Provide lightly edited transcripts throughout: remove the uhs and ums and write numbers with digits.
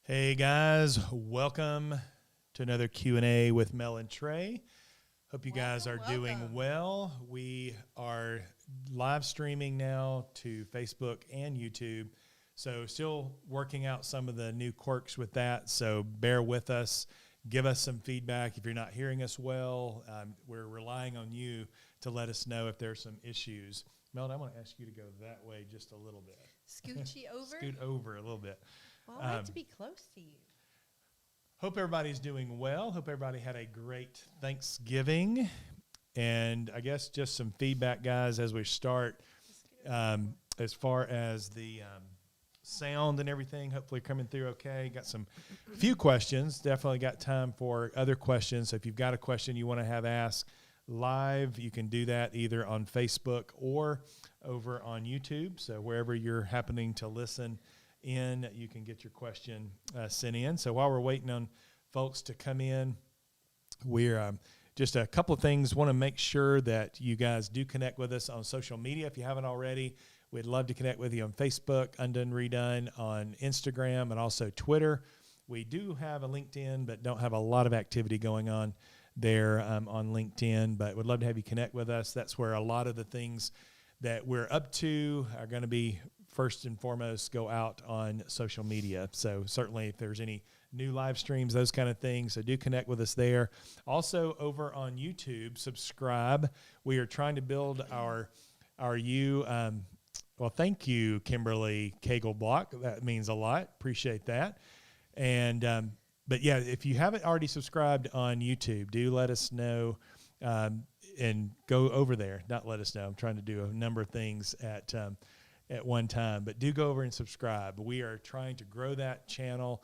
Hey guys, welcome to another Q&A with Mel and Trey. Hope you guys are doing well. We are live streaming now to Facebook and YouTube. So still working out some of the new quirks with that. So bear with us. Give us some feedback if you're not hearing us well. We're relying on you to let us know if there's some issues. Mel, I want to ask you to go that way just a little bit. Scoochie over? Scoot over a little bit. Well, I like to be close to you. Hope everybody's doing well. Hope everybody had a great Thanksgiving. And I guess just some feedback, guys, as we start. As far as the sound and everything, hopefully coming through okay. Got some few questions. Definitely got time for other questions. So if you've got a question you want to have asked live, you can do that either on Facebook or over on YouTube. So wherever you're happening to listen in, you can get your question sent in. So while we're waiting on folks to come in, we're just a couple of things. Want to make sure that you guys do connect with us on social media. If you haven't already, we'd love to connect with you on Facebook, Undone, Redone, on Instagram, and also Twitter. We do have a LinkedIn, but don't have a lot of activity going on there on LinkedIn, but would love to have you connect with us. That's where a lot of the things that we're up to are going to be first and foremost go out on social media. So certainly if there's any new live streams, those kind of things, so do connect with us there. Also over on YouTube, subscribe. We are trying to build our well, thank you, Kimberly Cagle-Block. That means a lot. Appreciate that. And but yeah, if you haven't already subscribed on YouTube, do let us know and go over there. Not let us know. I'm trying to do a number of things at one time, but do go over and subscribe. We are trying to grow that channel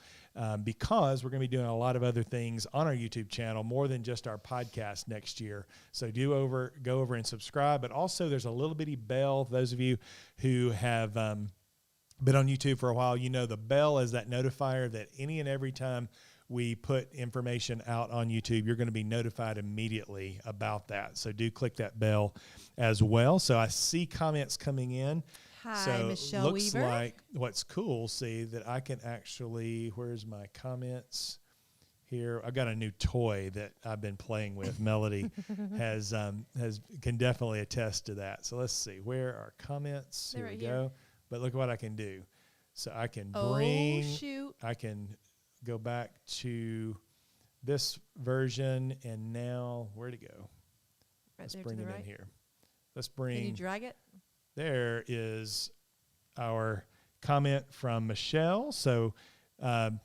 because we're going to be doing a lot of other things on our YouTube channel, more than just our podcast next year. So go over and subscribe. But also there's a little bitty bell. Those of you who have been on YouTube for a while, you know the bell is that notifier that any and every time we put information out on YouTube, you're going to be notified immediately about that. So do click that bell as well. So I see comments coming in. Hi, so Michelle looks Weaver. like what's cool, see, that I can actually, where's my comments here? I've got a new toy that I've been playing with. Melody can definitely attest to that. So let's see, where are comments? Here we go. But look what I can do. So I can I can go back to this version, and now where'd it go? Let's bring it in here. Let's bring. Can you drag it? There is our comment from Michelle. So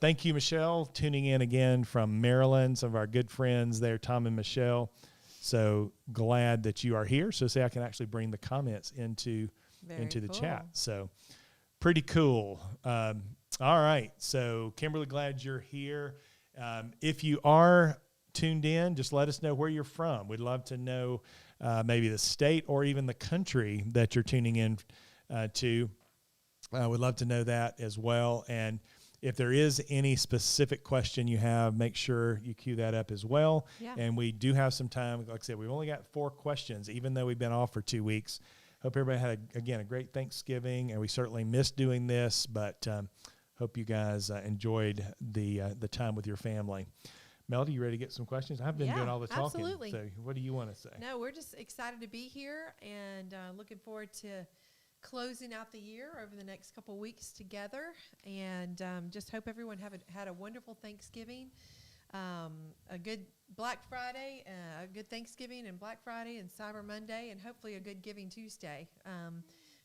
thank you, Michelle, tuning in again from Maryland. Some of our good friends there, Tom and Michelle. So glad that you are here. So I can actually bring the comments into the chat. So pretty cool. All right. So Kimberly, glad you're here. If you are tuned in, just let us know where you're from. We'd love to know maybe the state or even the country that you're tuning in to. We'd love to know that as well. And if there is any specific question you have, make sure you queue that up as well. Yeah. And we do have some time. Like I said, we've only got 4 questions, even though we've been off for 2 weeks. Hope everybody had, a great Thanksgiving, and we certainly missed doing this, but hope you guys enjoyed the time with your family. Melody, you ready to get some questions? I've been doing all the talking. Absolutely. So what do you want to say? No, we're just excited to be here and looking forward to closing out the year over the next couple weeks together. And just hope everyone had a wonderful Thanksgiving, a good Black Friday, a good Thanksgiving and Black Friday and Cyber Monday, and hopefully a good Giving Tuesday.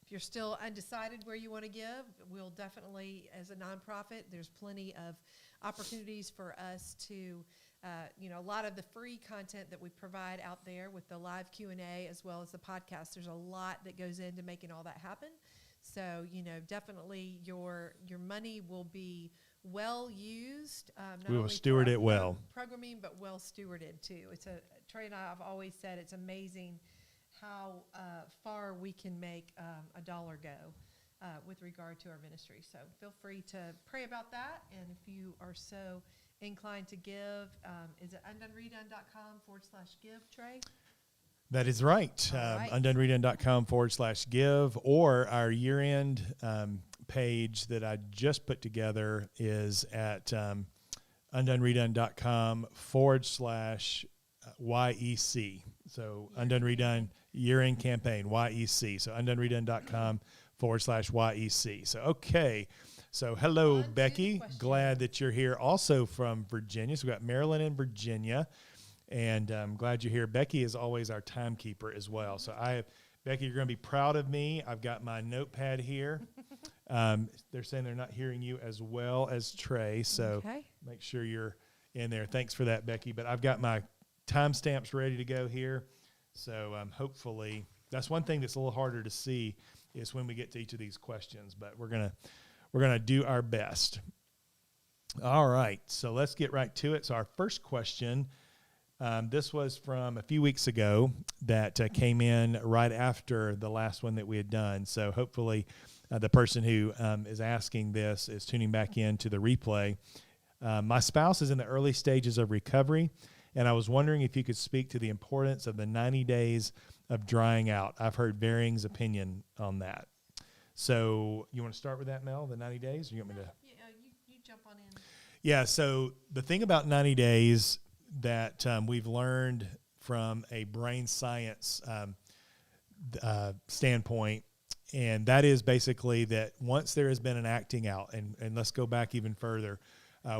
If you're still undecided where you want to give, we'll definitely, as a nonprofit, there's plenty of opportunities for us to, a lot of the free content that we provide out there with the live Q&A as well as the podcast. There's a lot that goes into making all that happen. So, definitely your money will be well used. We will steward it well. Programming, but well stewarded too. Trey and I have always said it's amazing how far we can make a dollar go with regard to our ministry. So feel free to pray about that. And if you are so inclined to give, is it undoneredone.com/give, Trey? That is right. All right. UndoneRedone.com/give, or our year-end page that I just put together is at UndoneRedone.com/YEC. So Undone Redone year-end campaign, YEC. So UndoneRedone.com/YEC. So, okay. So, hello, On to the Becky. question. Glad that you're here. Also from Virginia. So, we've got Maryland and Virginia. And I'm glad you're here. Becky is always our timekeeper as well. So, Becky, you're going to be proud of me. I've got my notepad here. They're saying they're not hearing you as well as Trey. So, make sure you're in there. Thanks for that, Becky. But I've got my timestamps ready to go here. So, hopefully, that's one thing that's a little harder to see is when we get to each of these questions. But we're gonna do our best. All right, so let's get right to it. So our first question, this was from a few weeks ago that came in right after the last one that we had done. So hopefully the person who is asking this is tuning back in to the replay. My spouse is in the early stages of recovery, and I was wondering if you could speak to the importance of the 90 days of drying out. I've heard varying opinion on that. So you want to start with that, Mel, the 90 days? Or you want me to? Yeah, you jump on in. Yeah, so the thing about 90 days that we've learned from a brain science standpoint, and that is basically that once there has been an acting out, and let's go back even further,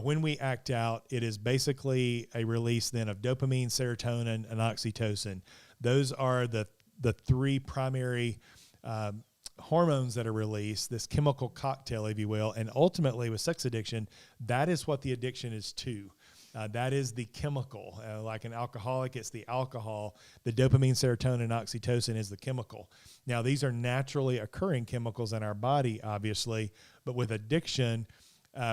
when we act out, it is basically a release then of dopamine, serotonin, and oxytocin. Those are the three primary hormones that are released, this chemical cocktail, if you will, and ultimately with sex addiction, that is what the addiction is to. That is the chemical. Like an alcoholic, it's the alcohol. The dopamine, serotonin, and oxytocin is the chemical. Now, these are naturally occurring chemicals in our body, obviously, but with addiction,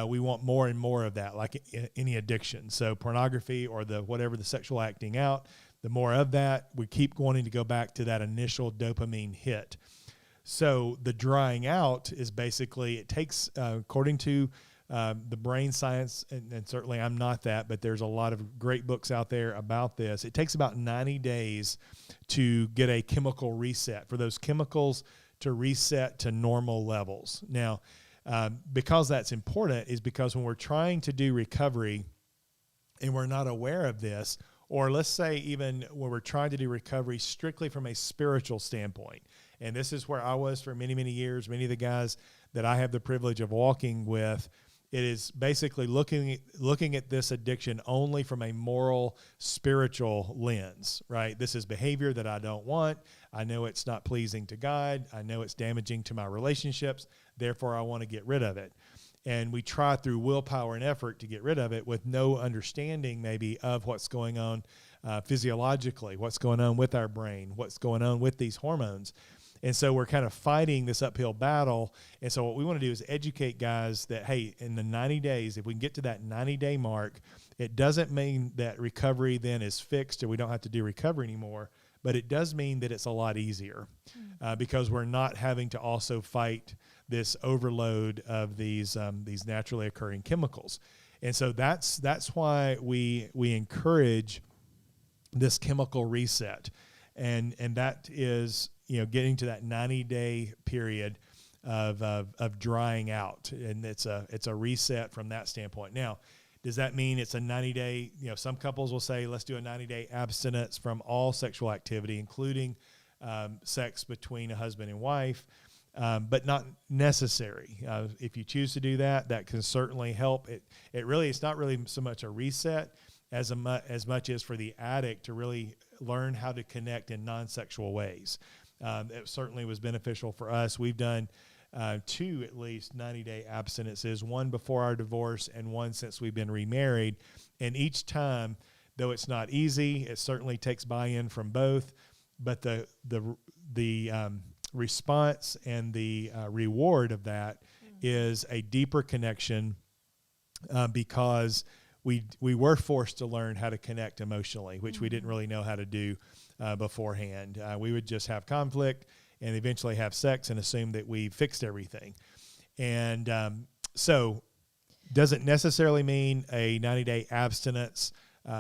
we want more and more of that, like any addiction. So pornography or whatever the sexual acting out, the more of that, we keep wanting to go back to that initial dopamine hit. So the drying out is basically, it takes, according to the brain science, and certainly I'm not that, but there's a lot of great books out there about this. It takes about 90 days to get a chemical reset, for those chemicals to reset to normal levels. Now, because that's important is because when we're trying to do recovery and we're not aware of this, or let's say even when we're trying to do recovery strictly from a spiritual standpoint, and this is where I was for many, many years, many of the guys that I have the privilege of walking with, it is basically looking at this addiction only from a moral, spiritual lens, right? This is behavior that I don't want. I know it's not pleasing to God. I know it's damaging to my relationships. Therefore, I want to get rid of it. And we try through willpower and effort to get rid of it with no understanding maybe of what's going on physiologically, what's going on with our brain, what's going on with these hormones. And so we're kind of fighting this uphill battle. And so what we want to do is educate guys that, hey, in the 90 days, if we can get to that 90-day mark, it doesn't mean that recovery then is fixed or we don't have to do recovery anymore, but it does mean that it's a lot easier because we're not having to also fight this overload of these naturally occurring chemicals. And so that's why we encourage this chemical reset. And that is, getting to that 90-day period of drying out, and it's a reset from that standpoint. Now, does that mean it's a 90-day? Some couples will say, let's do a 90-day abstinence from all sexual activity, including sex between a husband and wife, but not necessary. If you choose to do that, that can certainly help. It's not really so much a reset as much as for the addict to really learn how to connect in non-sexual ways. It certainly was beneficial for us. We've done 2 at least 90-day abstinences, one before our divorce and one since we've been remarried. And each time, though it's not easy, it certainly takes buy-in from both. But the response and the reward of that is a deeper connection because we were forced to learn how to connect emotionally, which we didn't really know how to do beforehand. We would just have conflict and eventually have sex and assume that we fixed everything. And so doesn't necessarily mean a 90-day abstinence,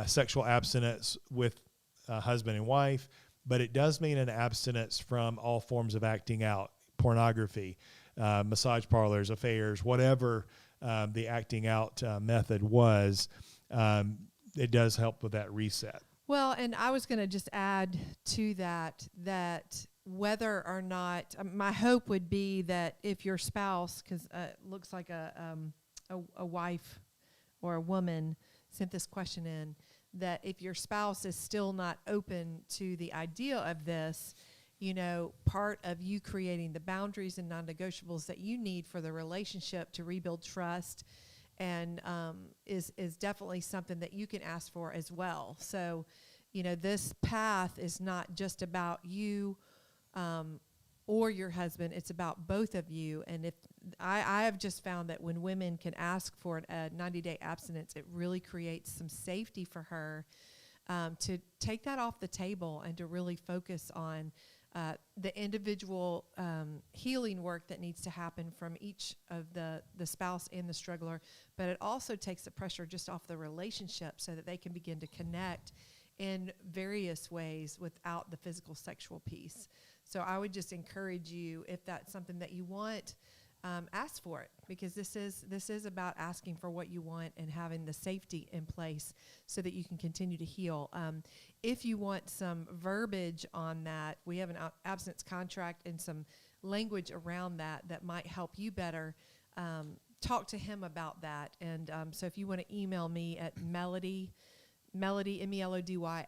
sexual abstinence with husband and wife, but it does mean an abstinence from all forms of acting out, pornography, massage parlors, affairs, whatever the acting out method was. It does help with that reset. Well, and I was going to just add to that whether or not, my hope would be that if your spouse, because it looks like a wife or a woman sent this question in, that if your spouse is still not open to the idea of this, part of you creating the boundaries and non-negotiables that you need for the relationship to rebuild trust and is definitely something that you can ask for as well. So, this path is not just about you or your husband, it's about both of you. And if I have just found that when women can ask for a 90-day abstinence, it really creates some safety for her to take that off the table and to really focus on the individual healing work that needs to happen from each of the spouse and the struggler. But it also takes the pressure just off the relationship so that they can begin to connect in various ways without the physical sexual piece. So I would just encourage you, if that's something that you want, ask for it, because this is about asking for what you want and having the safety in place so that you can continue to heal. If you want some verbiage on that, we have an abstinence contract and some language around that might help you better. Talk to him about that. And so if you want to email me at Melody, MELODY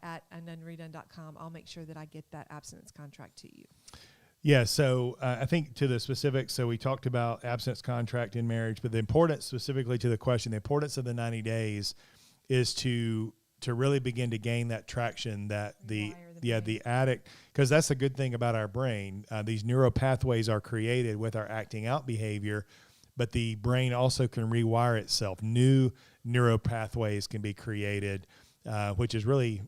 at undoneredone.com, I'll make sure that I get that abstinence contract to you. Yeah, so I think to the specifics, so we talked about abstinence contract in marriage, but the importance specifically to the question, the importance of the 90 days is to really begin to gain that traction that the addict, because that's a good thing about our brain. These neural pathways are created with our acting out behavior, but the brain also can rewire itself. New neural pathways can be created, which is really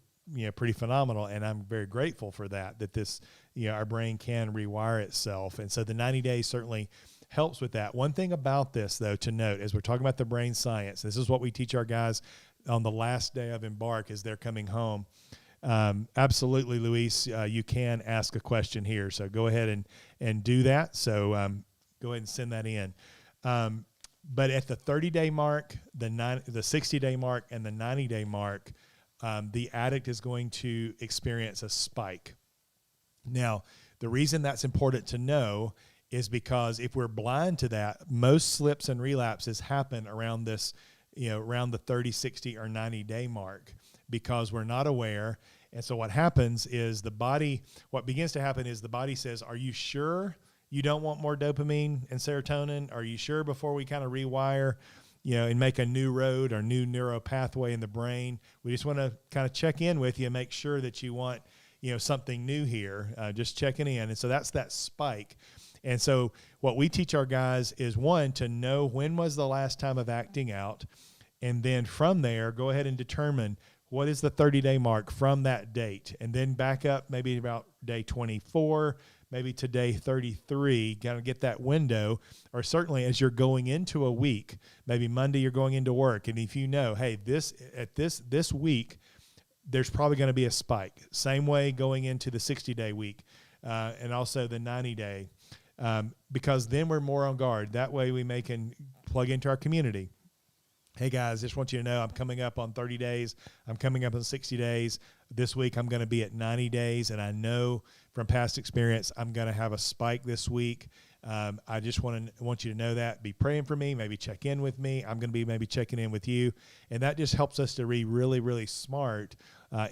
pretty phenomenal, and I'm very grateful for that this our brain can rewire itself. And so the 90 days certainly helps with that. One thing about this, though, to note, as we're talking about the brain science, this is what we teach our guys on the last day of Embark as they're coming home. Absolutely, Luis, you can ask a question here, so go ahead and do that. So go ahead and send that in. But at the 30-day mark, the 60-day mark, and the 90-day mark, the addict is going to experience a spike. Now, the reason that's important to know is because if we're blind to that, most slips and relapses happen around this, around the 30, 60, or 90-day mark, because we're not aware. And so what happens is what begins to happen is the body says, are you sure you don't want more dopamine and serotonin? Are you sure, before we kind of rewire, and make a new road or new neural pathway in the brain? We just want to kind of check in with you and make sure that you want, something new here, just checking in. And so that's that spike. And so what we teach our guys is, one, to know when was the last time of acting out. And then from there, go ahead and determine what is the 30-day mark from that date. And then back up maybe about day 24, maybe to day 33, got to get that window. Or certainly as you're going into a week, maybe Monday you're going into work, and if hey, this week, there's probably going to be a spike. Same way going into the 60-day week and also the 90-day, because then we're more on guard. That way we can plug into our community. Hey guys, just want you to know I'm coming up on 30 days. I'm coming up on 60 days. This week I'm going to be at 90 days, and I know from past experience I'm going to have a spike this week. I just want you to know that. Be praying for me. Maybe check in with me. I'm going to be maybe checking in with you, and that just helps us to be really, really smart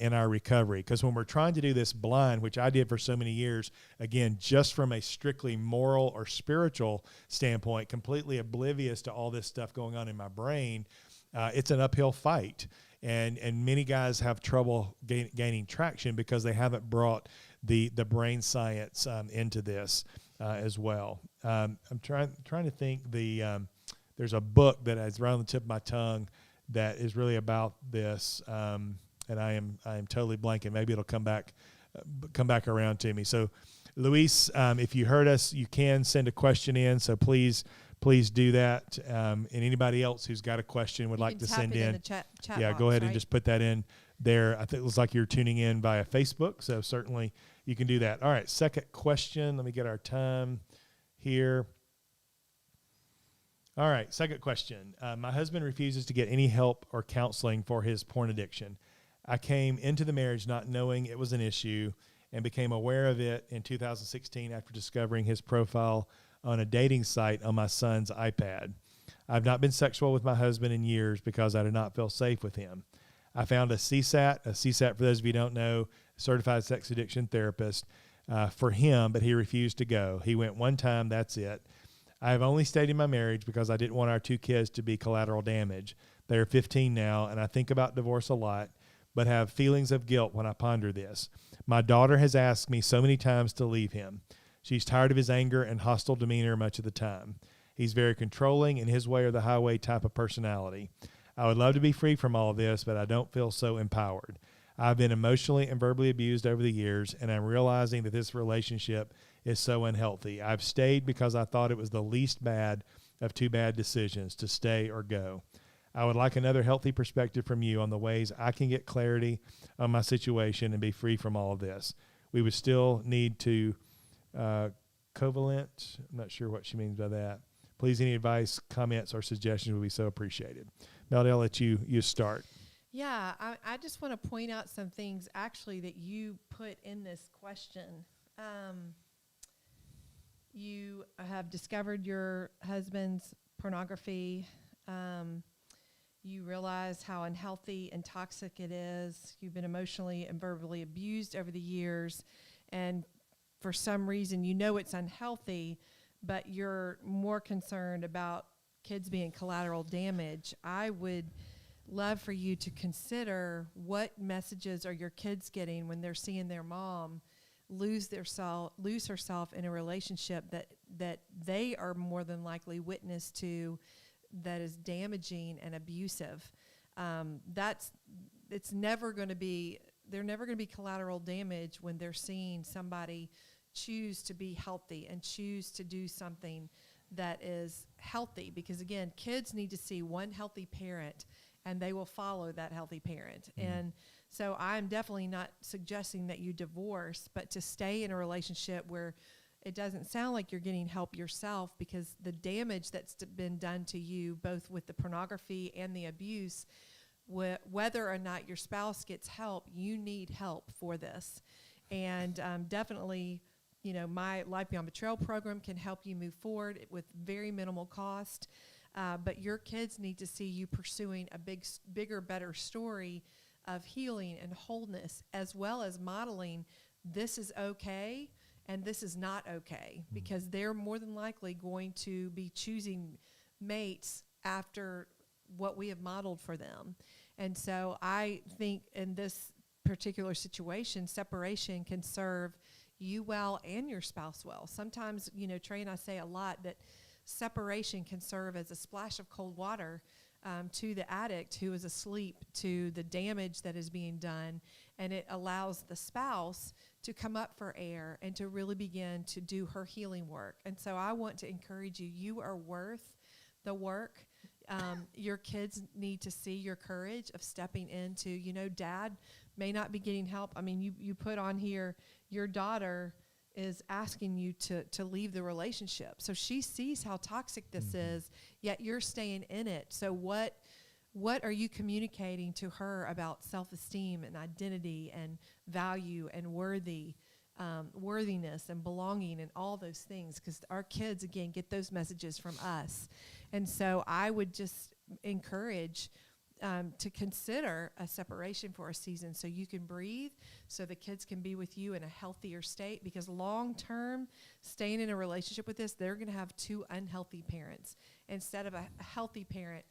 in our recovery. Because when we're trying to do this blind, which I did for so many years, again, just from a strictly moral or spiritual standpoint, completely oblivious to all this stuff going on in my brain, it's an uphill fight. And many guys have trouble gaining traction because they haven't brought the brain science into this as well. I'm trying to think. There's a book that is right on the tip of my tongue that is really about this, and I am totally blanking. Maybe it'll come back around to me. So, Luis, if you heard us, you can send a question in. So please do that. And anybody else who's got a question would like to send in, the chat go box, ahead right? and just put that in there. I think it looks like you're tuning in via Facebook, so certainly you can do that. All right, second question. Let me get our time here. All right, second question. My husband refuses to get any help or counseling for his porn addiction. I came into the marriage not knowing it was an issue and became aware of it in 2016 after discovering his profile on a dating site on my son's iPad. I've not been sexual with my husband in years because I did not feel safe with him. I found a CSAT, for those of you who don't know, certified sex addiction therapist, for him, but he refused to go. He went one time, that's it. I have only stayed in my marriage because I didn't want our 2 kids to be collateral damage. They are 15 now, and I think about divorce a lot, but have feelings of guilt when I ponder this. My daughter has asked me so many times to leave him. She's tired of his anger and hostile demeanor much of the time. He's very controlling in his way or the highway type of personality. I would love to be free from all of this, but I don't feel so empowered. I've been emotionally and verbally abused over the years, and I'm realizing that this relationship is so unhealthy. I've stayed because I thought it was the least bad of 2 bad decisions, to stay or go. I would like another healthy perspective from you on the ways I can get clarity on my situation and be free from all of this. We would still need to covalent. I'm not sure what she means by that. Please, any advice, comments, or suggestions would be so appreciated. Melody, I'll let you start. Yeah, I just want to point out some things actually that you put in this question. You have discovered your husband's pornography. You realize how unhealthy and toxic it is. You've been emotionally and verbally abused over the years. And for some reason, you know it's unhealthy, but you're more concerned about kids being collateral damage. I would love for you to consider what messages are your kids getting when they're seeing their mom lose herself in a relationship that they are more than likely witness to, that is damaging and abusive. It's never going to be, they're never going to be collateral damage when they're seeing somebody choose to be healthy and choose to do something that is healthy. Because again, kids need to see one healthy parent and they will follow that healthy parent. Mm-hmm. And so I'm definitely not suggesting that you divorce, but to stay in a relationship where it doesn't sound like you're getting help yourself, because the damage that's been done to you, both with the pornography and the abuse, whether or not your spouse gets help, you need help for this. And definitely, you know, my Life Beyond Betrayal program can help you move forward with very minimal cost. But your kids need to see you pursuing a bigger, better story of healing and wholeness, as well as modeling this is okay and this is not okay, because they're more than likely going to be choosing mates after what we have modeled for them. And so I think in this particular situation, separation can serve you well and your spouse well. Sometimes, you know, Trey and I say a lot that separation can serve as a splash of cold water to the addict who is asleep to the damage that is being done, and it allows the spouse to come up for air and to really begin to do her healing work. And so I want to encourage you, you are worth the work. Your kids need to see your courage of stepping into, you know, dad may not be getting help. I mean, you put on here, your daughter is asking you to leave the relationship. So she sees how toxic this is, yet you're staying in it. So what are you communicating to her about self-esteem and identity and value and worthiness and belonging and all those things? Because our kids, again, get those messages from us. And so I would just encourage to consider a separation for a season so you can breathe, so the kids can be with you in a healthier state, because long-term, staying in a relationship with this, they're going to have 2 unhealthy parents instead of a healthy parent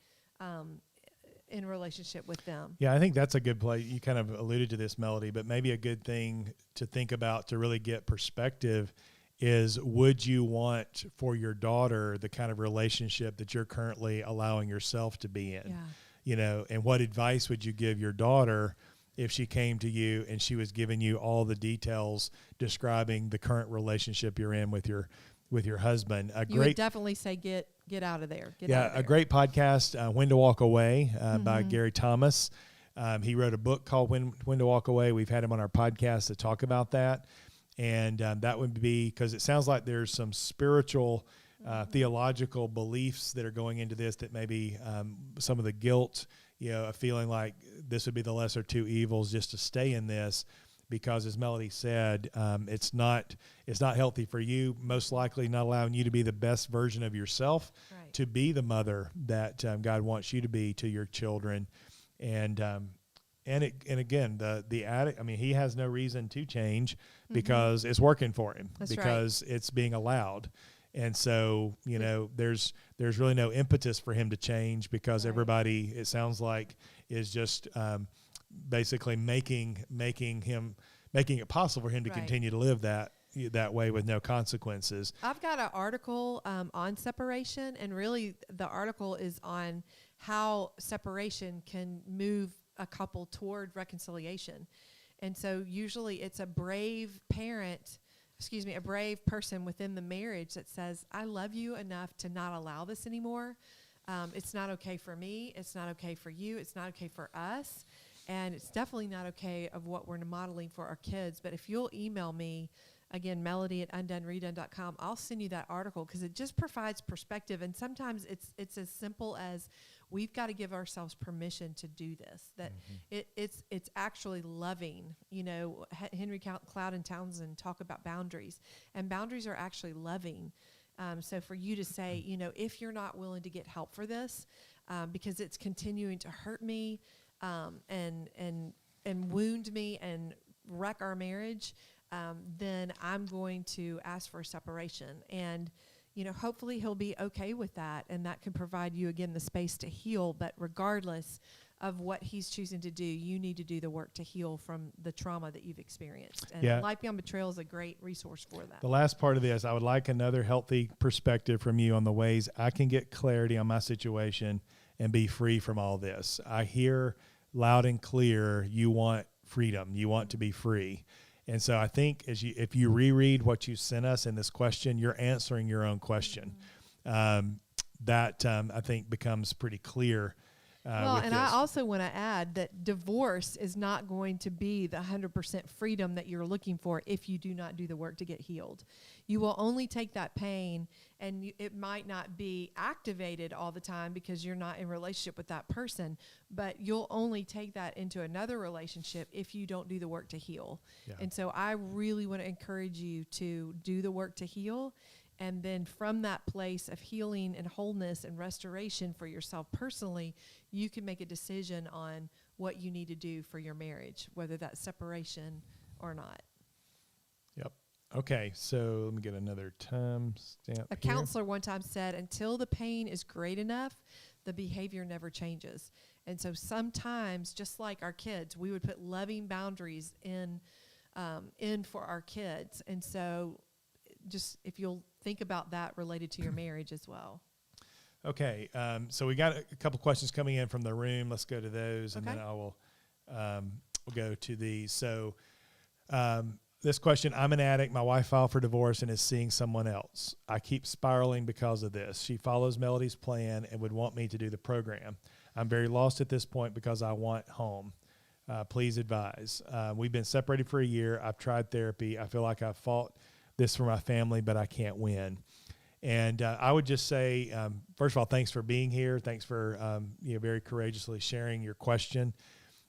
in a relationship with them. Yeah, I think that's a good play. You kind of alluded to this, Melody, but maybe a good thing to think about to really get perspective is, would you want for your daughter the kind of relationship that you're currently allowing yourself to be in? Yeah. You know, and what advice would you give your daughter if she came to you and she was giving you all the details describing the current relationship you're in with your husband? You would definitely say get out of there. Get out of there. A great podcast, When to Walk Away by Gary Thomas. He wrote a book called When to Walk Away. We've had him on our podcast to talk about that. And that would be because it sounds like there's some spiritual, theological beliefs that are going into this, that maybe some of the guilt, of feeling like this would be the lesser two evils just to stay in this, because as Melody said, it's not healthy for you, most likely not allowing you to be the best version of yourself, Right. to be the mother that God wants you to be to your children. And again, the addict, I mean, he has no reason to change because it's working for him. That's because it's being allowed. And so, there's really no impetus for him to change, because Right. everybody, it sounds like, is just basically making it possible for him to Right. continue to live that way with no consequences. I've got an article on separation, and really the article is on how separation can move a couple toward reconciliation. And so usually it's a brave person within the marriage that says, I love you enough to not allow this anymore. It's not okay for me. It's not okay for you. It's not okay for us. And it's definitely not okay of what we're modeling for our kids. But if you'll email me, again, melody@undoneredone.com, I'll send you that article, because it just provides perspective. And sometimes it's as simple as, we've got to give ourselves permission to do this, that it's actually loving. Henry Cloud and Townsend talk about boundaries, and boundaries are actually loving. So for you to say, if you're not willing to get help for this, because it's continuing to hurt me, and wound me and wreck our marriage, then I'm going to ask for a separation. And hopefully he'll be okay with that, and that can provide you, again, the space to heal. But regardless of what he's choosing to do, you need to do the work to heal from the trauma that you've experienced. And Life Beyond Betrayal is a great resource for that. The last part of this, I would like another healthy perspective from you on the ways I can get clarity on my situation and be free from all this. I hear loud and clear, you want freedom, you want to be free. And so I think if you reread what you sent us in this question, you're answering your own question. That I think becomes pretty clear. I also want to add that divorce is not going to be the 100% freedom that you're looking for if you do not do the work to get healed. You will only take that pain, and it might not be activated all the time because you're not in relationship with that person, but you'll only take that into another relationship if you don't do the work to heal. Yeah. And so I really want to encourage you to do the work to heal. And then from that place of healing and wholeness and restoration for yourself personally, you can make a decision on what you need to do for your marriage, whether that's separation or not. Yep. Okay, so let me get another time stamp. A counselor one time said, until the pain is great enough, the behavior never changes. And so sometimes, just like our kids, we would put loving boundaries in for our kids. And so just if you'll think about that related to your marriage as well. Okay, so we got a couple questions coming in from the room. Let's go to those, and then I will we'll go to these. So this question, I'm an addict. My wife filed for divorce and is seeing someone else. I keep spiraling because of this. She follows Melody's plan and would want me to do the program. I'm very lost at this point because I want home. Please advise. We've been separated for a year. I've tried therapy. I feel like I've fought this for my family, but I can't win. And I would just say, first of all, thanks for being here. Thanks for very courageously sharing your question.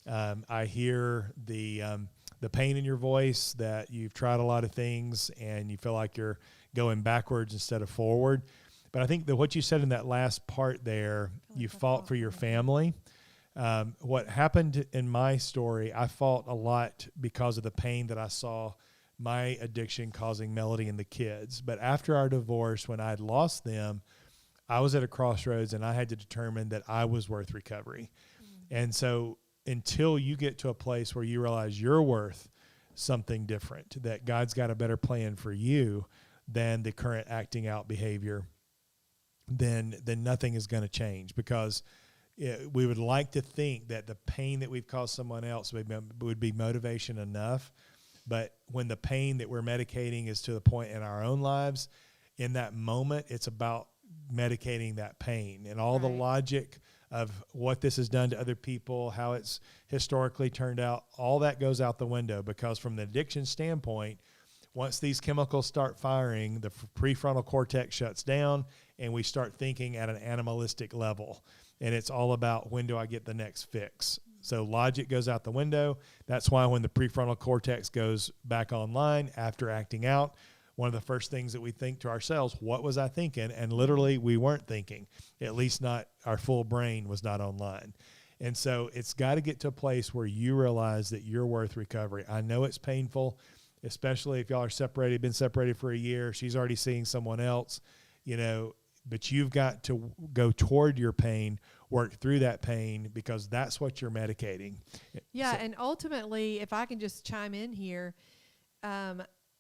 I hear the pain in your voice, that you've tried a lot of things and you feel like you're going backwards instead of forward. But I think that what you said in that last part there, you fought for your family. What happened in my story, I fought a lot because of the pain that I saw my addiction causing Melody and the kids. But after our divorce, when I had lost them, I was at a crossroads and I had to determine that I was worth recovery. And so until you get to a place where you realize you're worth something different, that God's got a better plan for you than the current acting out behavior, then nothing is going to change, because we would like to think that the pain that we've caused someone else would be motivation enough. But when the pain that we're medicating is to the point in our own lives, in that moment, it's about medicating that pain. And all the logic of what this has done to other people, how it's historically turned out. All that goes out the window, because from the addiction standpoint, once these chemicals start firing, the prefrontal cortex shuts down and we start thinking at an animalistic level. And it's all about, when do I get the next fix? So logic goes out the window. That's why when the prefrontal cortex goes back online after acting out, one of the first things that we think to ourselves, what was I thinking? And literally we weren't thinking, at least not, our full brain was not online. And so it's got to get to a place where you realize that you're worth recovery. I know it's painful, especially if y'all are separated, been separated for a year. She's already seeing someone else, but you've got to go toward your pain, work through that pain, because that's what you're medicating. Yeah. And ultimately, if I can just chime in here,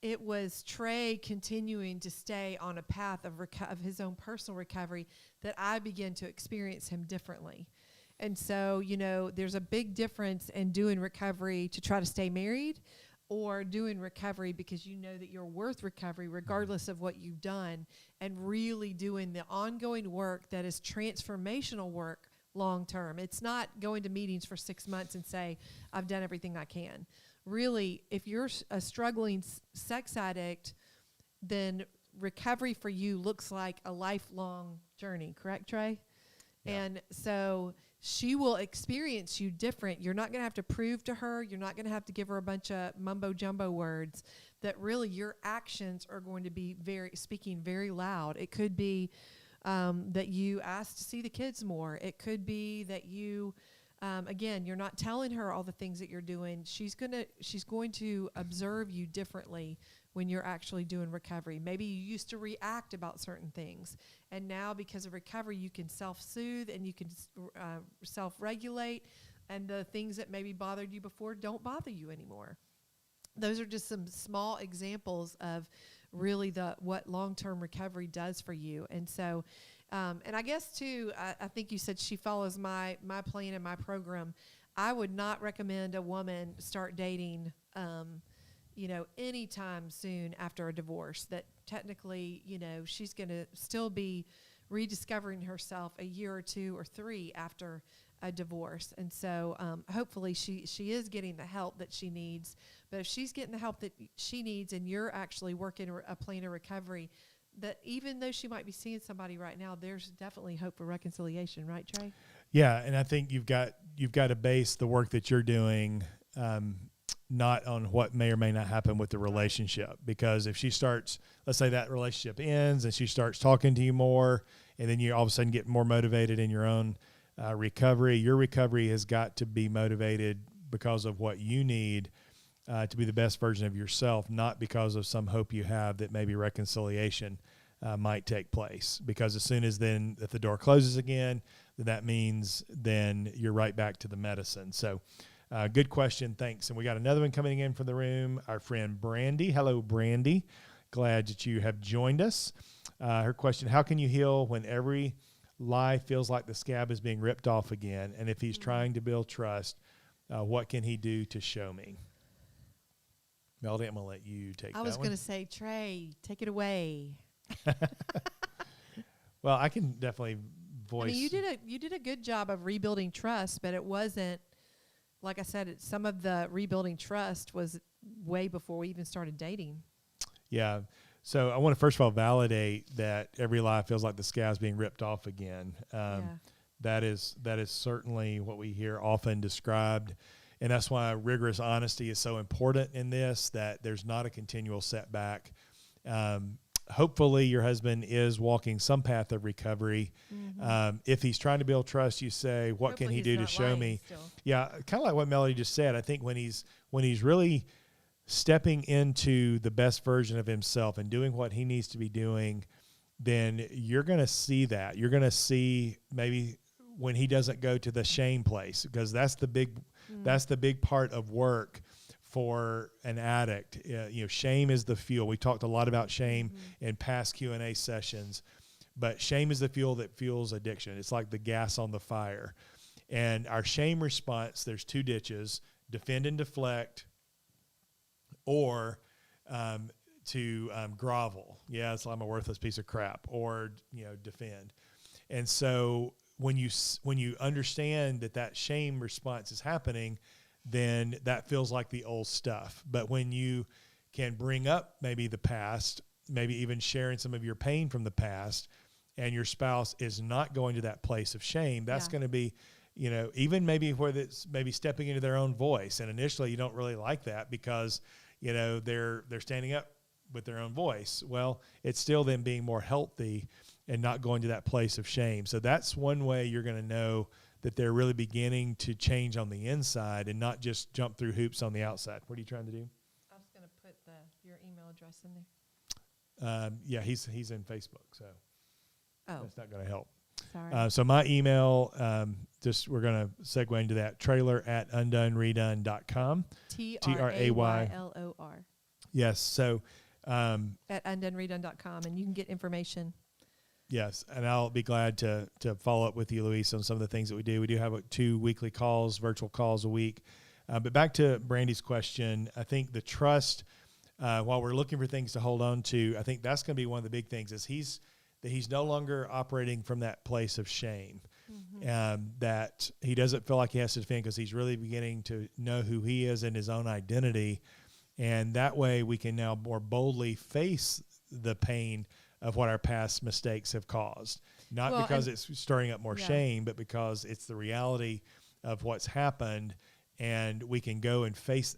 it was Trey continuing to stay on a path of his own personal recovery that I began to experience him differently. And so, there's a big difference in doing recovery to try to stay married, or doing recovery because you know that you're worth recovery regardless of what you've done, and really doing the ongoing work that is transformational work long term. It's not going to meetings for 6 months and say, I've done everything I can. Really, if you're a struggling sex addict, then recovery for you looks like a lifelong journey. Correct, Trey? Yeah. And so she will experience you different. You're not going to have to prove to her. You're not going to have to give her a bunch of mumbo jumbo words. That really your actions are going to be speaking very loud. It could be that you ask to see the kids more. It could be that you, again, you're not telling her all the things that you're doing. She's going to observe you differently when you're actually doing recovery. Maybe you used to react about certain things, and now because of recovery, you can self-soothe and you can self-regulate, and the things that maybe bothered you before don't bother you anymore. Those are just some small examples of really what long-term recovery does for you. And so, and I guess too, I think you said she follows my plan and my program. I would not recommend a woman start dating, anytime soon after a divorce. That technically, she's going to still be rediscovering herself a year or 2 or 3 after a divorce. And so hopefully she is getting the help that she needs. But if she's getting the help that she needs, and you're actually working a plan of recovery, that even though she might be seeing somebody right now, there's definitely hope for reconciliation, right, Trey? Yeah, and I think you've got to base the work that you're doing not on what may or may not happen with the relationship. Because if she starts, let's say that relationship ends and she starts talking to you more, and then you all of a sudden get more motivated in your own recovery, your recovery has got to be motivated because of what you need to be the best version of yourself, not because of some hope you have that maybe reconciliation might take place. Because as soon as then, if the door closes again, then that means then you're right back to the medicine. So good question. Thanks. And we got another one coming in from the room, our friend Brandy. Hello, Brandy. Glad that you have joined us. Her question, how can you heal when every lie feels like the scab is being ripped off again? And if he's trying to build trust, what can he do to show me? Melody, I'm going to let you take that one. I was going to say, Trey, take it away. Well, I can definitely voice. I mean, you did a good job of rebuilding trust, but it wasn't, like I said, some of the rebuilding trust was way before we even started dating. Yeah. So I want to first of all validate that every lie feels like the scab's being ripped off again. That is certainly what we hear often described. And that's why rigorous honesty is so important in this, that there's not a continual setback. Hopefully your husband is walking some path of recovery. Mm-hmm. If he's trying to build trust, you say, what can he do to show me? Still. Yeah, kind of like what Melody just said. I think when he's really stepping into the best version of himself and doing what he needs to be doing, then you're going to see that. You're going to see maybe when he doesn't go to the shame place, because that's the big part of work for an addict. Shame is the fuel. We talked a lot about shame in past Q&A sessions, but shame is the fuel that fuels addiction. It's like the gas on the fire. And our shame response, there's 2 ditches: defend and deflect, or to grovel. Yeah, it's like I'm a worthless piece of crap, or defend. And so when you understand that shame response is happening, then that feels like the old stuff. But when you can bring up maybe the past, maybe even sharing some of your pain from the past, and your spouse is not going to that place of shame, that's going to be, even maybe where it's maybe stepping into their own voice. And initially you don't really like that because, they're standing up with their own voice. Well, it's still them being more healthy and not going to that place of shame. So that's one way you're going to know that they're really beginning to change on the inside and not just jump through hoops on the outside. What are you trying to do? I was going to put your email address in there. Yeah, he's in Facebook, so that's not going to help. Sorry. So my email, we're going to segue into that, trailer@undoneredone.com. TRAYLOR. Yes. So at undoneredone.com, and you can get information. Yes, and I'll be glad to follow up with you, Luis, on some of the things that we do. We do have 2 weekly calls, virtual calls a week. But back to Brandy's question, I think the trust, while we're looking for things to hold on to, I think that's going to be one of the big things is he's no longer operating from that place of shame, that he doesn't feel like he has to defend because he's really beginning to know who he is and his own identity. And that way we can now more boldly face the pain of what our past mistakes have caused. Not because it's stirring up more shame, but because it's the reality of what's happened, and we can go and face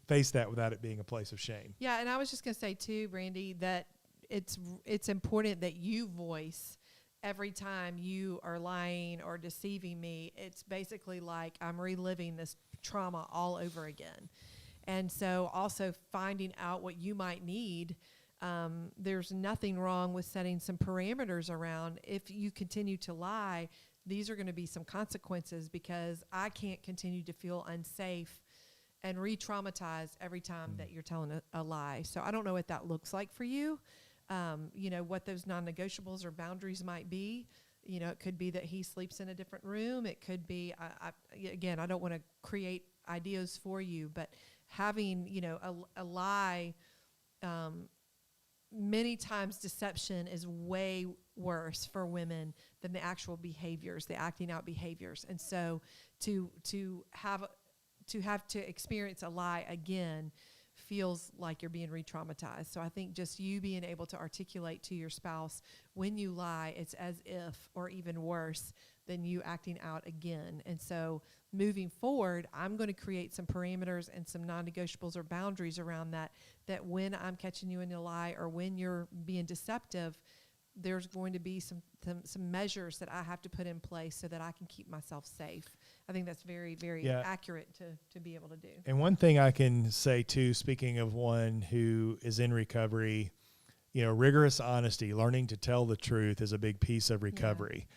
that without it being a place of shame. Yeah, and I was just going to say too, Brandy, that it's important that you voice every time you are lying or deceiving me. It's basically like I'm reliving this trauma all over again. And so also finding out what you might need. There's nothing wrong with setting some parameters around. If you continue to lie, these are going to be some consequences, because I can't continue to feel unsafe and re-traumatized every time that you're telling a lie. So I don't know what that looks like for you. What those non-negotiables or boundaries might be. It could be that he sleeps in a different room. It could be, I don't want to create ideas for you, but having, a lie, many times deception is way worse for women than the actual behaviors, the acting out behaviors. And so to have to experience a lie again feels like you're being re-traumatized. So I think just you being able to articulate to your spouse when you lie, it's as if, or even worse than you acting out again. And so moving forward, I'm going to create some parameters and some non-negotiables or boundaries around that when I'm catching you in a lie or when you're being deceptive, there's going to be some measures that I have to put in place so that I can keep myself safe. I think that's very, very accurate to be able to do. And one thing I can say too, speaking of one who is in recovery, rigorous honesty, learning to tell the truth is a big piece of recovery.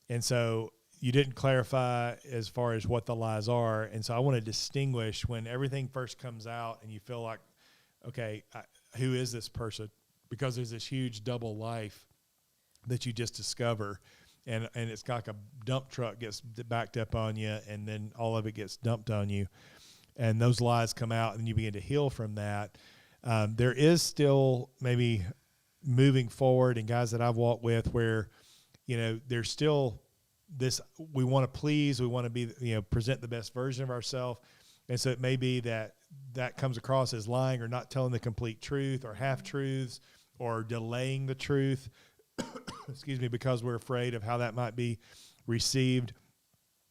Yeah. And so you didn't clarify as far as what the lies are. And so I want to distinguish when everything first comes out and you feel like, okay, who is this person? Because there's this huge double life that you just discover, and it's like a dump truck gets backed up on you, and then all of it gets dumped on you, and those lies come out, and you begin to heal from that. There is still maybe moving forward, and guys that I've walked with where, there's still this, we want to please, we want to be, present the best version of ourselves. And so it may be that comes across as lying or not telling the complete truth or half-truths or delaying the truth, excuse me, because we're afraid of how that might be received.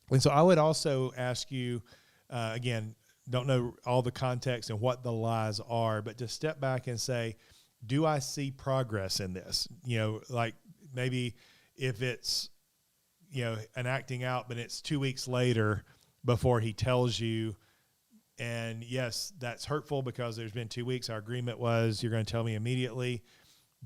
And so I would also ask you, again, don't know all the context and what the lies are, but to step back and say, do I see progress in this? Like maybe if it's, an acting out, but it's 2 weeks later before he tells you, and yes, that's hurtful because there's been 2 weeks. Our agreement was you're going to tell me immediately.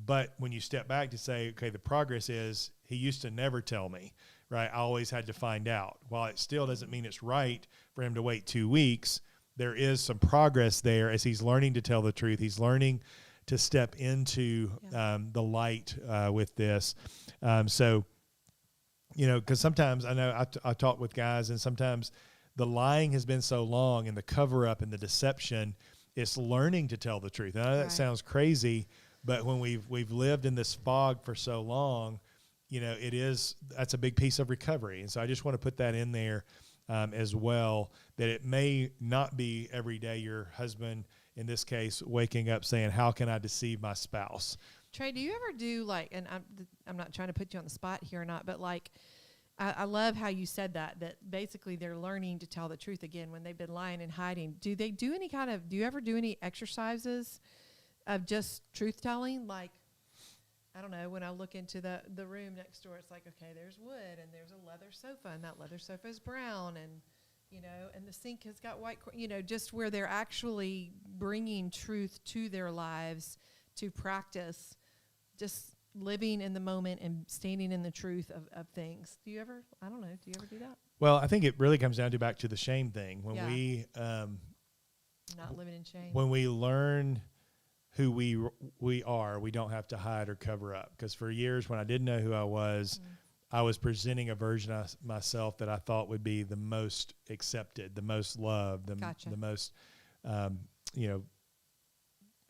But when you step back to say, okay, the progress is he used to never tell me, right? I always had to find out. While it still doesn't mean it's right for him to wait 2 weeks, there is some progress there as he's learning to tell the truth. He's learning to step into the light with this. So, because sometimes I know I talk with guys, and sometimes the lying has been so long and the cover up and the deception, it's learning to tell the truth. And I know that sounds crazy, but when we've lived in this fog for so long, that's a big piece of recovery. And so I just want to put that in there as well, that it may not be every day your husband, in this case, waking up saying, how can I deceive my spouse? Trey, do you ever do and I'm not trying to put you on the spot here or not, but I love how you said that basically they're learning to tell the truth again when they've been lying and hiding. Do you ever do any exercises of just truth telling? Like, I don't know, when I look into the room next door, it's like, okay, there's wood and there's a leather sofa and that leather sofa is brown and, and the sink has got white, just where they're actually bringing truth to their lives to practice just living in the moment and standing in the truth of things. Do you ever do that? Well, I think it really comes down back to the shame thing. When we not living in shame. When we learn who we are, we don't have to hide or cover up. Because for years, when I didn't know who I was, I was presenting a version of myself that I thought would be the most accepted, the most loved, the most, I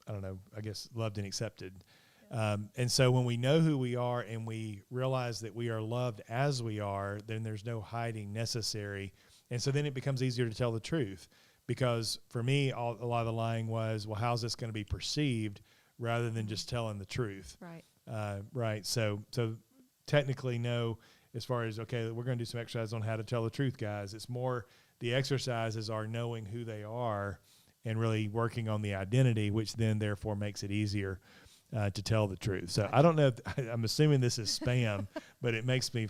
don't know, I guess loved and accepted. And so when we know who we are and we realize that we are loved as we are, then there's no hiding necessary. And so then it becomes easier to tell the truth. Because for me, a lot of the lying was, well, how's this going to be perceived, rather than just telling the truth. Right. Right. So technically, no, as far as, okay, we're going to do some exercise on how to tell the truth, guys. It's more the exercises are knowing who they are and really working on the identity, which then therefore makes it easier to tell the truth. So I don't know if, I'm assuming this is spam, but it makes me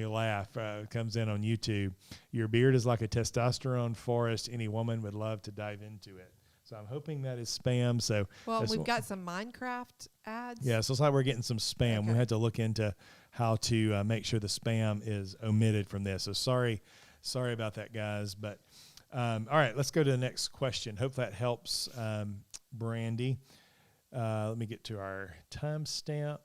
laugh. It comes in on YouTube. Your beard is like a testosterone forest. Any woman would love to dive into it. So I'm hoping that is spam. So we've got some Minecraft ads. Yeah, so it's like we're getting some spam. Okay. We had to look into how to make sure the spam is omitted from this. So sorry about that, guys. But all right, let's go to the next question. Hope that helps, Brandy. Let me get to our timestamp.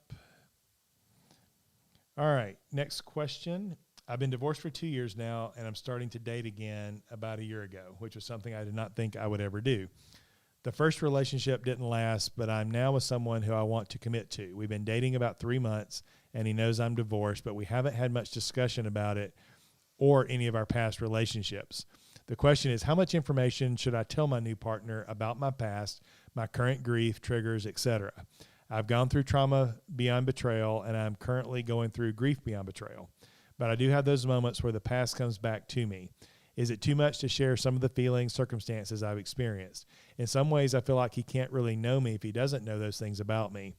All right, next question. I've been divorced for 2 years now, and I'm starting to date again about a year ago, which was something I did not think I would ever do. The first relationship didn't last, but I'm now with someone who I want to commit to. We've been dating about 3 months, and he knows I'm divorced, but we haven't had much discussion about it or any of our past relationships. The question is, how much information should I tell my new partner about my past, my current grief, triggers, etc.? I've gone through trauma beyond betrayal, and I'm currently going through grief beyond betrayal. But I do have those moments where the past comes back to me. Is it too much to share some of the feelings, circumstances I've experienced? In some ways, I feel like he can't really know me if he doesn't know those things about me.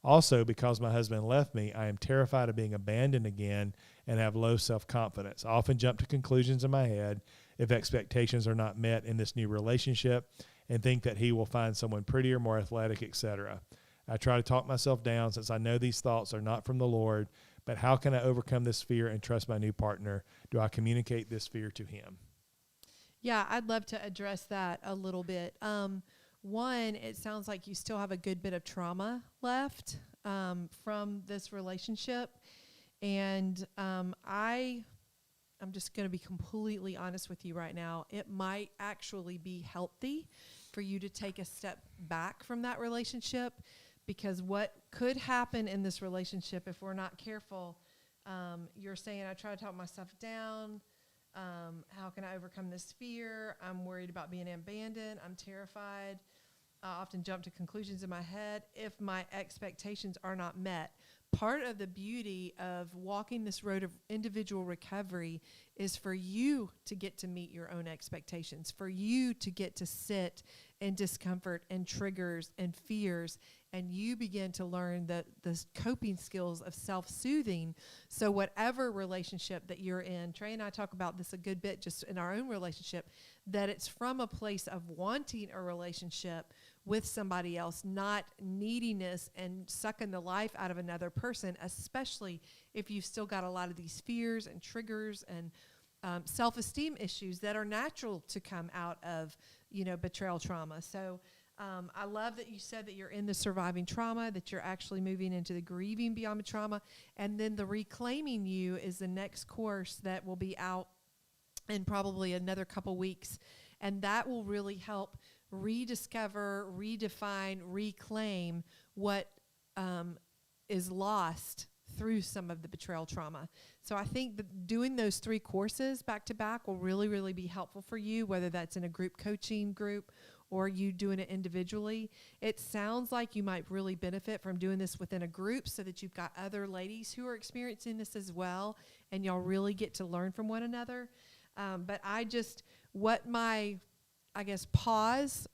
Also, because my husband left me, I am terrified of being abandoned again and have low self-confidence. I often jump to conclusions in my head if expectations are not met in this new relationship and think that he will find someone prettier, more athletic, etc. I try to talk myself down since I know these thoughts are not from the Lord, but how can I overcome this fear and trust my new partner? Do I communicate this fear to him? Yeah, I'd love to address that a little bit. One, it sounds like you still have a good bit of trauma left from this relationship. And I'm just going to be completely honest with you right now. It might actually be healthy for you to take a step back from that relationship, because what could happen in this relationship if we're not careful, you're saying, I try to talk myself down. How can I overcome this fear? I'm worried about being abandoned. I'm terrified. I often jump to conclusions in my head if my expectations are not met. Part of the beauty of walking this road of individual recovery is for you to get to meet your own expectations, for you to get to sit in discomfort and triggers and fears, and you begin to learn the coping skills of self-soothing. So whatever relationship that you're in, Trey and I talk about this a good bit just in our own relationship, that it's from a place of wanting a relationship with somebody else, not neediness and sucking the life out of another person, especially if you've still got a lot of these fears and triggers and self-esteem issues that are natural to come out of, betrayal trauma. So I love that you said that you're in the surviving trauma, that you're actually moving into the grieving beyond the trauma, and then the reclaiming you is the next course that will be out in probably another couple weeks, and that will really help rediscover, redefine, reclaim what is lost through some of the betrayal trauma. So I think that doing those 3 courses back to back will really, really be helpful for you, whether that's in a group coaching group or you doing it individually. It sounds like you might really benefit from doing this within a group so that you've got other ladies who are experiencing this as well, and y'all really get to learn from one another. But what my, pause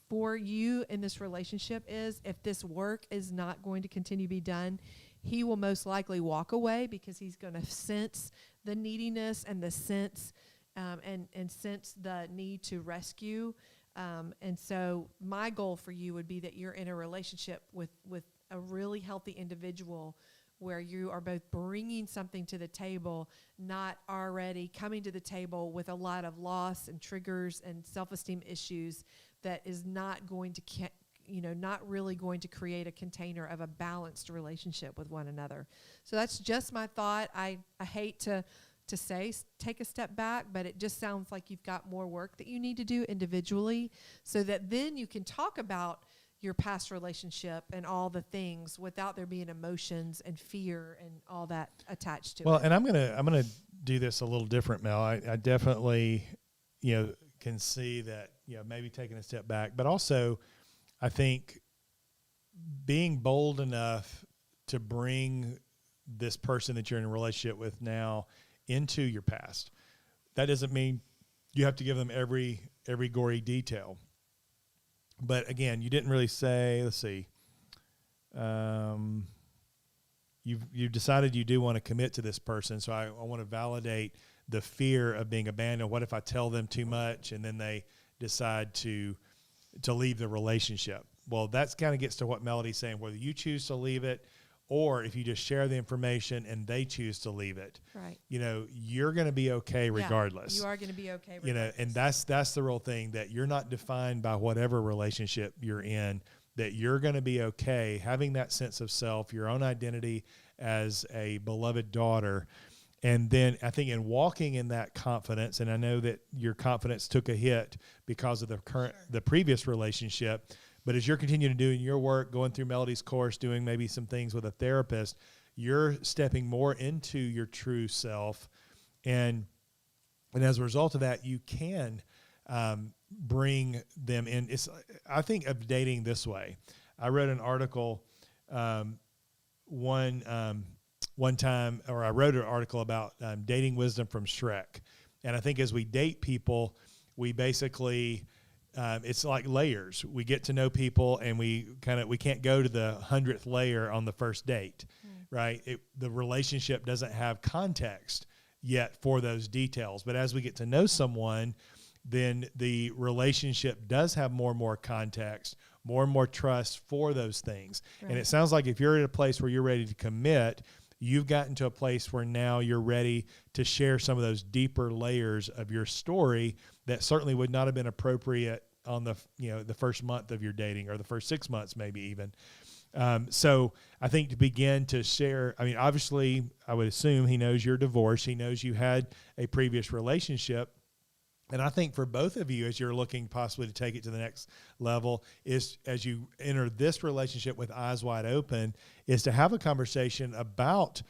for you in this relationship is, if this work is not going to continue to be done, he will most likely walk away because he's going to sense the neediness and the sense and sense the need to rescue. And so my goal for you would be that you're in a relationship with a really healthy individual where you are both bringing something to the table, not already coming to the table with a lot of loss and triggers and self-esteem issues that is not going to, not really going to create a container of a balanced relationship with one another. So that's just my thought. I hate to say take a step back, but it just sounds like you've got more work that you need to do individually so that then you can talk about your past relationship and all the things without there being emotions and fear and all that attached to it. Well, and I'm gonna do this a little different, Mel. I definitely, can see that, maybe taking a step back, but also I think being bold enough to bring this person that you're in a relationship with now into your past. That doesn't mean you have to give them every gory detail. But again, you didn't really say, let's see, you've decided you do want to commit to this person. So I want to validate the fear of being abandoned. What if I tell them too much and then they decide to leave the relationship? Well, that's kind of gets to what Melody's saying, whether you choose to leave it or if you just share the information and they choose to leave it, right? You're going to be okay regardless. You are going to be okay regardless. And that's the real thing, that you're not defined by whatever relationship you're in, that you're going to be okay having that sense of self, your own identity as a beloved daughter. And then I think in walking in that confidence, and I know that your confidence took a hit because of the previous relationship, but as you're continuing to do your work, going through Melody's course, doing maybe some things with a therapist, you're stepping more into your true self. And as a result of that, you can bring them in. I think of dating this way. I read an article one time, or I wrote an article about dating wisdom from Shrek. And I think as we date people, we basically... it's like layers. We get to know people, and we can't go to the 100th layer on the first date, right? The relationship doesn't have context yet for those details. But as we get to know someone, then the relationship does have more and more context, more and more trust for those things. Right. And it sounds like if you're at a place where you're ready to commit, you've gotten to a place where now you're ready to share some of those deeper layers of your story that certainly would not have been appropriate on the first month of your dating, or the first 6 months, maybe even. So I think to begin to share, obviously I would assume he knows you're divorced. He knows you had a previous relationship. And I think for both of you, as you're looking possibly to take it to the next level, is as you enter this relationship with eyes wide open, is to have a conversation about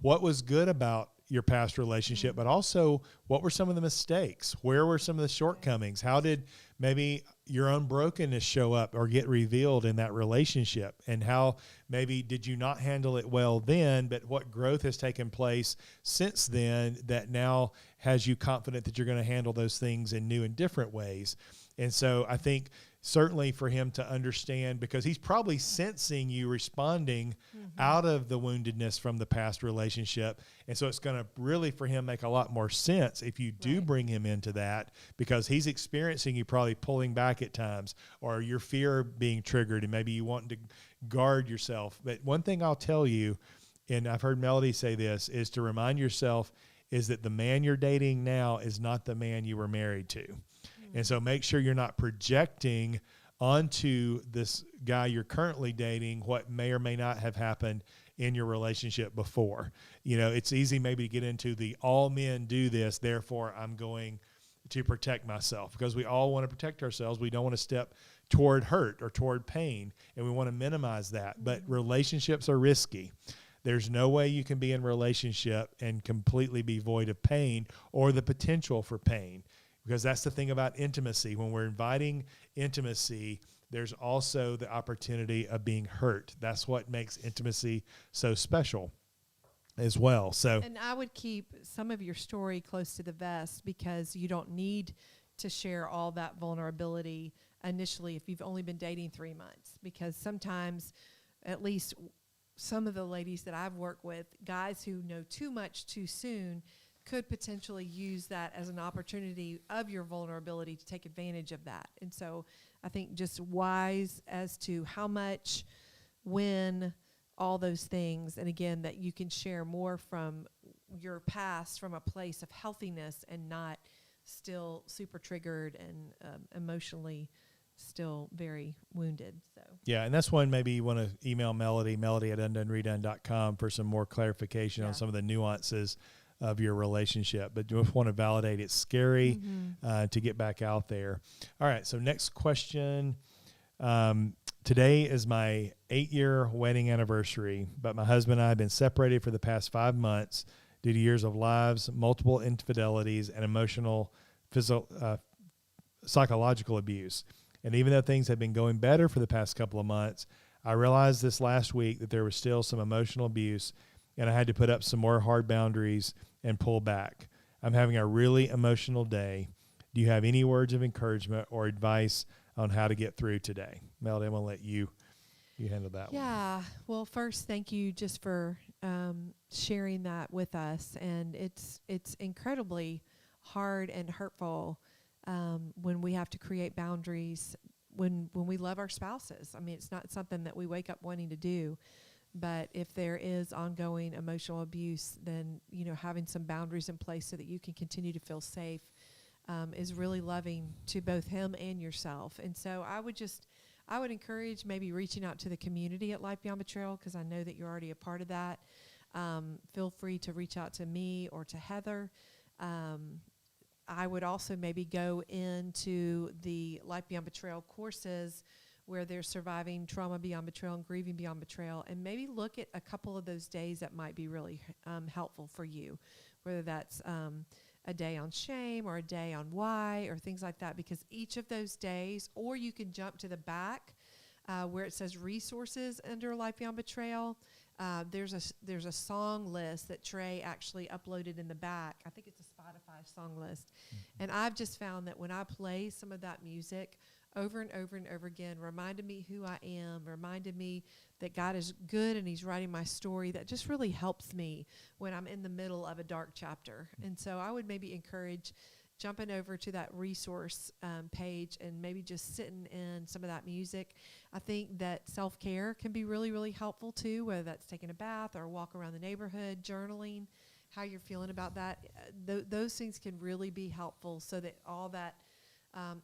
what was good about your past relationship, but also what were some of the mistakes? Where were some of the shortcomings? How did maybe your own brokenness show up or get revealed in that relationship? And how maybe did you not handle it well then, but what growth has taken place since then that now has you confident that you're going to handle those things in new and different ways? And so I think certainly for him to understand, because he's probably sensing you responding out of the woundedness from the past relationship. And so it's going to really, for him, make a lot more sense if you do bring him into that, because he's experiencing you probably pulling back at times, or your fear being triggered, and maybe you want to guard yourself. But one thing I'll tell you, and I've heard Melody say this, is to remind yourself is that the man you're dating now is not the man you were married to. And so make sure you're not projecting onto this guy you're currently dating what may or may not have happened in your relationship before. It's easy maybe to get into the all men do this, therefore I'm going to protect myself, because we all want to protect ourselves. We don't want to step toward hurt or toward pain, and we want to minimize that. But relationships are risky. There's no way you can be in relationship and completely be void of pain or the potential for pain, because that's the thing about intimacy. When we're inviting intimacy, there's also the opportunity of being hurt. That's what makes intimacy so special as well. So, and I would keep some of your story close to the vest, because you don't need to share all that vulnerability initially if you've only been dating 3 months, because sometimes, at least some of the ladies that I've worked with, guys who know too much too soon could potentially use that as an opportunity of your vulnerability to take advantage of that. And so I think just wise as to how much, when, all those things. And again, that you can share more from your past from a place of healthiness and not still super triggered and emotionally still very wounded. So yeah, and that's one maybe you want to email Melody at undoneredone.com for some more clarification on some of the nuances of your relationship. But you just want to validate it's scary to get back out there. All right, so next question. Today is my 8-year wedding anniversary, but my husband and I have been separated for the past 5 months due to years of lies, multiple infidelities, and emotional, psychological abuse. And even though things have been going better for the past couple of months, I realized this last week that there was still some emotional abuse, and I had to put up some more hard boundaries and pull back. I'm having a really emotional day. Do you have any words of encouragement or advice on how to get through today? Melody, I'm going to let you handle that one. Yeah. Well, first, thank you just for sharing that with us. And it's incredibly hard and hurtful when we have to create boundaries when we love our spouses. I mean, it's not something that we wake up wanting to do. But if there is ongoing emotional abuse, then, having some boundaries in place so that you can continue to feel safe is really loving to both him and yourself. And so I would encourage maybe reaching out to the community at Life Beyond Betrayal, because I know that you're already a part of that. Feel free to reach out to me or to Heather. I would also maybe go into the Life Beyond Betrayal courses where they're surviving trauma beyond betrayal and grieving beyond betrayal, and maybe look at a couple of those days that might be really helpful for you, whether that's a day on shame or a day on why or things like that, because each of those days, or you can jump to the back where it says resources under Life Beyond Betrayal. There's a song list that Trey actually uploaded in the back. I think it's a Spotify song list. Mm-hmm. And I've just found that when I play some of that music over and over and over again, reminded me who I am, reminded me that God is good and he's writing my story, that just really helps me when I'm in the middle of a dark chapter. And so I would maybe encourage jumping over to that resource page and maybe just sitting in some of that music. I think that self-care can be really, really helpful too, whether that's taking a bath or a walk around the neighborhood, journaling, how you're feeling about that. Those things can really be helpful so that all that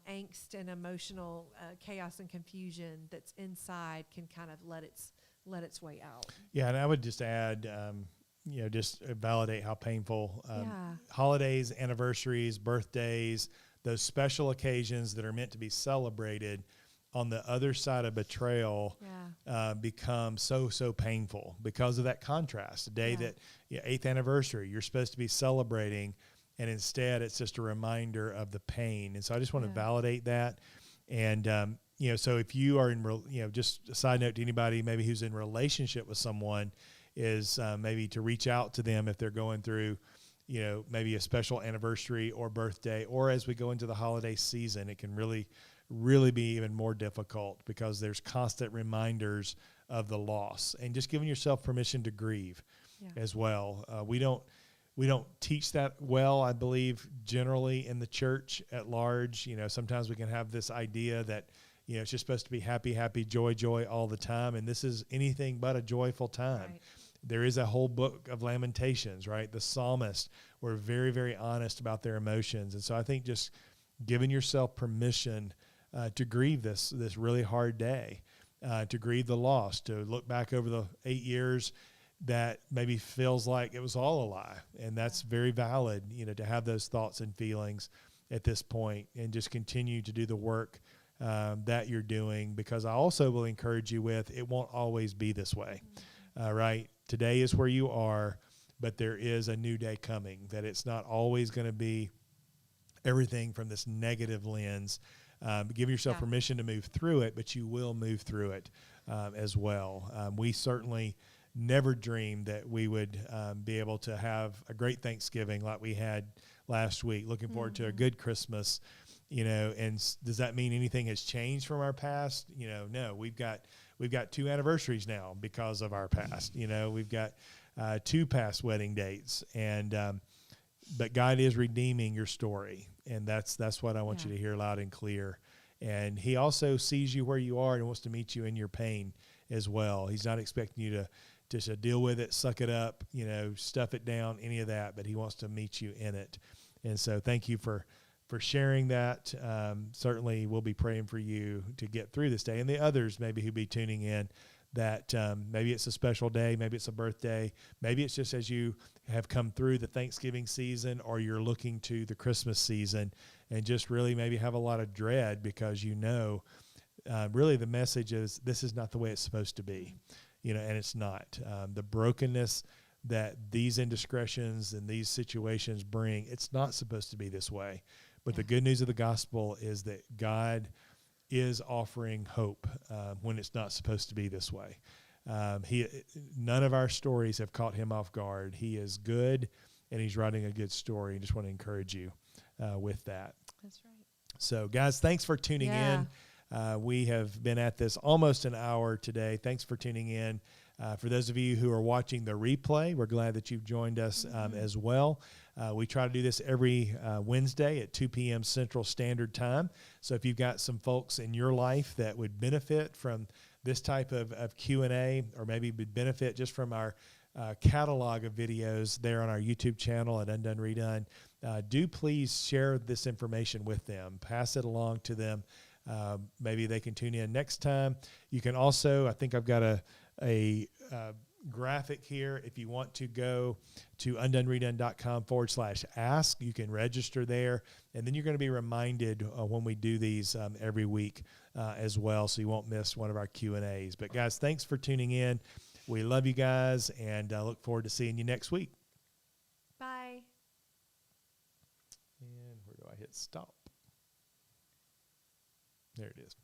angst and emotional chaos and confusion that's inside can kind of let its way out. Yeah, and I would just add, just validate how painful holidays, anniversaries, birthdays, those special occasions that are meant to be celebrated on the other side of betrayal become so painful because of that contrast. A day that 8th anniversary, you're supposed to be celebrating, and instead it's just a reminder of the pain. And so I just want to validate that. And, so if you are just a side note to anybody maybe who's in relationship with someone, is maybe to reach out to them if they're going through, maybe a special anniversary or birthday, or as we go into the holiday season, it can really, really be even more difficult because there's constant reminders of the loss, and just giving yourself permission to grieve as well. We don't teach that well, I believe, generally in the church at large. Sometimes we can have this idea that, it's just supposed to be happy, happy, joy, joy all the time. And this is anything but a joyful time. Right. There is a whole book of Lamentations, right? The psalmists were very, very honest about their emotions. And so I think just giving yourself permission to grieve this really hard day, to grieve the loss, to look back over the 8 years that maybe feels like it was all a lie. And that's very valid, to have those thoughts and feelings at this point, and just continue to do the work that you're doing, because I also will encourage you with, it won't always be this way. Right? today is where you are, but there is a new day coming, that it's not always going to be everything from this negative lens. Give yourself permission to move through it, but you will move through it as well. We certainly never dreamed that we would be able to have a great Thanksgiving like we had last week. Looking forward to a good Christmas, and does that mean anything has changed from our past? No, we've got 2 anniversaries now because of our past. We've got 2 past wedding dates, and but God is redeeming your story, and that's what I want you to hear loud and clear. And he also sees you where you are and wants to meet you in your pain as well. He's not expecting you to just deal with it, suck it up, stuff it down, any of that, but he wants to meet you in it. And so thank you for sharing that. Certainly we'll be praying for you to get through this day, and the others maybe who be tuning in, that maybe it's a special day, maybe it's a birthday, maybe it's just as you have come through the Thanksgiving season, or you're looking to the Christmas season and just really maybe have a lot of dread because really the message is this is not the way it's supposed to be, and it's not. The brokenness that these indiscretions and these situations bring, it's not supposed to be this way. But the good news of the gospel is that God is offering hope when it's not supposed to be this way. None of our stories have caught him off guard. He is good, and he's writing a good story. I just want to encourage you with that. That's right. So, guys, thanks for tuning in. We have been at this almost an hour today. Thanks for tuning in. For those of you who are watching the replay, we're glad that you've joined us as well. We try to do this every Wednesday at 2 p.m. Central Standard Time. So if you've got some folks in your life that would benefit from this type of Q&A, or maybe would benefit just from our catalog of videos there on our YouTube channel at Undone, Redone, do please share this information with them. Pass it along to them. Maybe they can tune in next time. You can also, I think I've got a graphic here. If you want to go to undoneredone.com/ask, you can register there, and then you're going to be reminded when we do these every week as well, so you won't miss one of our Q&As. But guys, thanks for tuning in. We love you guys, and look forward to seeing you next week. Bye. And where do I hit stop? There it is.